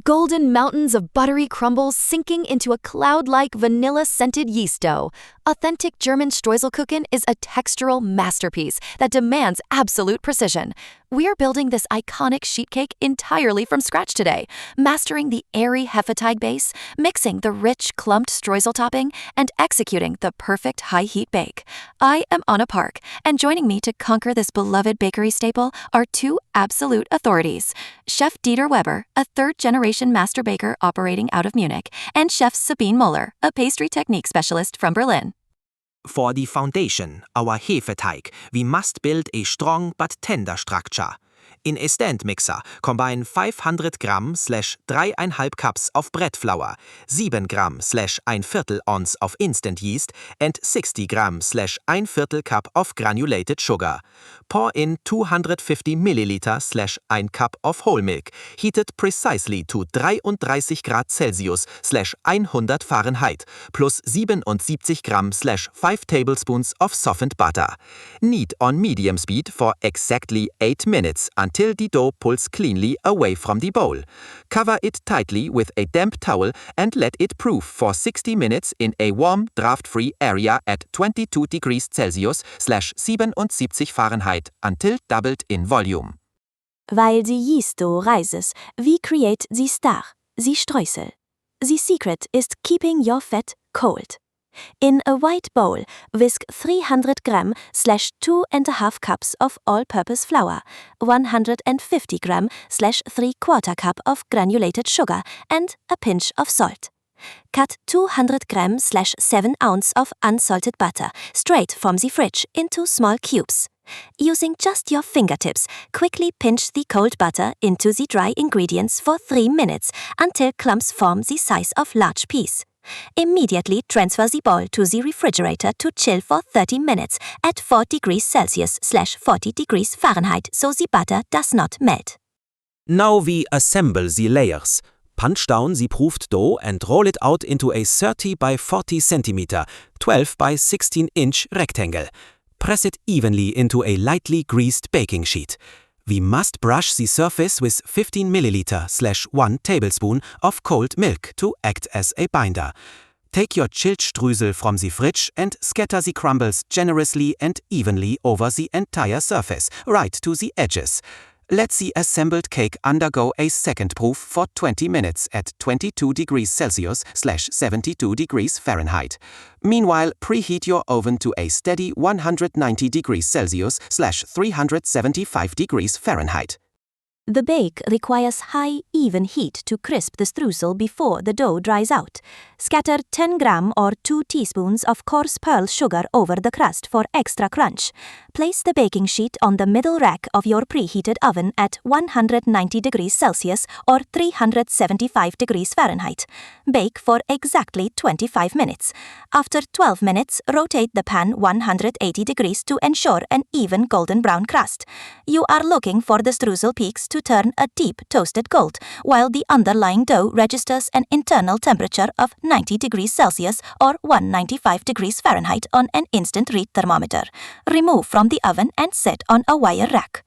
golden mountains of buttery crumbles sinking into a cloud-like vanilla-scented yeast dough. Authentic German Streuselkuchen is a textural masterpiece that demands absolute precision. We are building this iconic sheet cake entirely from scratch today, mastering the airy Hefeteig base, mixing the rich clumped streusel topping, and executing the perfect high-heat bake. I am Anna Park, and joining me to conquer this beloved bakery staple are two absolute authorities: Chef Dieter Weber, a third-generation master baker operating out of Munich, and Chef Sabine Moeller, a pastry technique specialist from Berlin. For the foundation, our Hefeteig, we must build a strong but tender structure. In a stand mixer, combine 500 gram/3,5 cups of bread flour, 7 gram/1/4 ounce of instant yeast, and 60 gram/1/4 cup of granulated sugar. Pour in 250 milliliter/1 cup of whole milk, heated precisely to 33 Grad Celsius/100 Fahrenheit, plus 77 gram/5 tablespoons of softened butter. Knead on medium speed for exactly 8 minutes until the dough pulls cleanly away from the bowl. Cover it tightly with a damp towel and let it proof for 60 minutes in a warm, draft-free area at 22 degrees Celsius/77 Fahrenheit until doubled in volume. Weil the yeast dough rises, we create the star, the streusel. The secret is keeping your fat cold. In a white bowl, whisk 300 gram/2.5 cups of all-purpose flour, 150 gram/3/4 cup of granulated sugar, and a pinch of salt. Cut 200 gram/7 ounce of unsalted butter straight from the fridge into small cubes. Using just your fingertips, quickly pinch the cold butter into the dry ingredients for 3 minutes until clumps form the size of large peas. Immediately transfer the bowl to the refrigerator to chill for 30 minutes at 4 degrees Celsius/40 degrees Fahrenheit so the butter does not melt. Now we assemble the layers. Punch down the proofed dough and roll it out into a 30 by 40 cm, 12 by 16 inch rectangle. Press it evenly into a lightly greased baking sheet. We must brush the surface with 15 milliliter/1 tablespoon of cold milk to act as a binder. Take your chilled streusel from the fridge and scatter the crumbles generously and evenly over the entire surface, right to the edges. Let the assembled cake undergo a second proof for 20 minutes at 22 degrees Celsius/72 degrees Fahrenheit. Meanwhile, preheat your oven to a steady 190 degrees Celsius/375 degrees Fahrenheit. The bake requires high, even heat to crisp the streusel before the dough dries out. Scatter 10 gram or 2 teaspoons of coarse pearl sugar over the crust for extra crunch. Place the baking sheet on the middle rack of your preheated oven at 190 degrees Celsius or 375 degrees Fahrenheit. Bake for exactly 25 minutes. After 12 minutes, rotate the pan 180 degrees to ensure an even golden brown crust. You are looking for the streusel peaks to turn a deep toasted gold, while the underlying dough registers an internal temperature of 90 degrees Celsius or 195 degrees Fahrenheit on an instant read thermometer. Remove from the oven and set on a wire rack.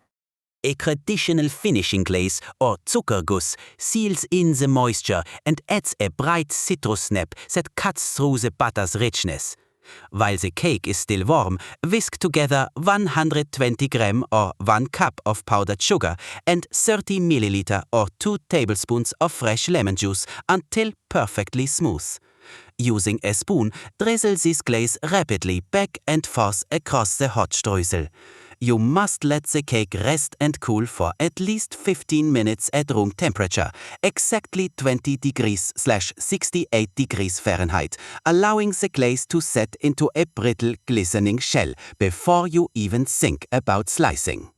A traditional finishing glaze, or Zuckerguss, seals in the moisture and adds a bright citrus snap that cuts through the butter's richness. While the cake is still warm, whisk together 120 gram or 1 cup of powdered sugar and 30 milliliter or 2 tablespoons of fresh lemon juice until perfectly smooth. Using a spoon, drizzle this glaze rapidly back and forth across the hot streusel. You must let the cake rest and cool for at least 15 minutes at room temperature, exactly 20 degrees/68 degrees Fahrenheit, allowing the glaze to set into a brittle, glistening shell before you even think about slicing.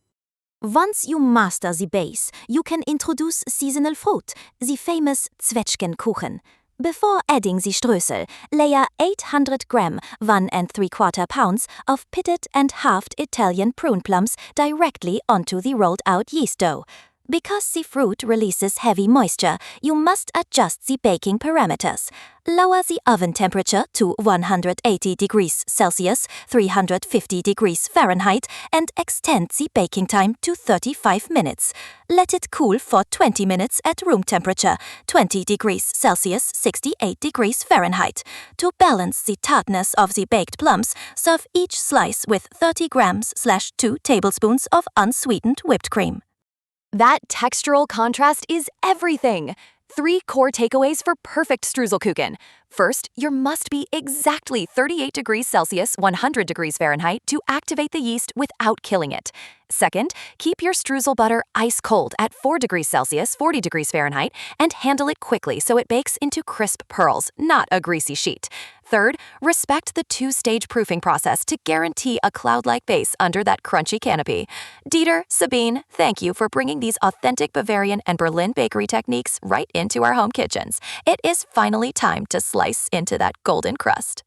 Once you master the base, you can introduce seasonal fruit, the famous Zwetschgenkuchen. Before adding the streusel, layer 800 gram, 1¾ pounds of pitted and halved Italian prune plums directly onto the rolled-out yeast dough. Because the fruit releases heavy moisture, you must adjust the baking parameters. Lower the oven temperature to 180 degrees Celsius, 350 degrees Fahrenheit, and extend the baking time to 35 minutes. Let it cool for 20 minutes at room temperature, 20 degrees Celsius, 68 degrees Fahrenheit. To balance the tartness of the baked plums, serve each slice with 30 grams/2 tablespoons of unsweetened whipped cream. That textural contrast is everything. 3 core takeaways for perfect Streuselkuchen. First, your must be exactly 38 degrees Celsius, 100 degrees Fahrenheit to activate the yeast without killing it. Second, keep your streusel butter ice cold at 4 degrees Celsius, 40 degrees Fahrenheit, and handle it quickly so it bakes into crisp pearls, not a greasy sheet. Third, respect the 2-stage proofing process to guarantee a cloud-like base under that crunchy canopy. Dieter, Sabine, thank you for bringing these authentic Bavarian and Berlin bakery techniques right into our home kitchens. It is finally time to slice into that golden crust.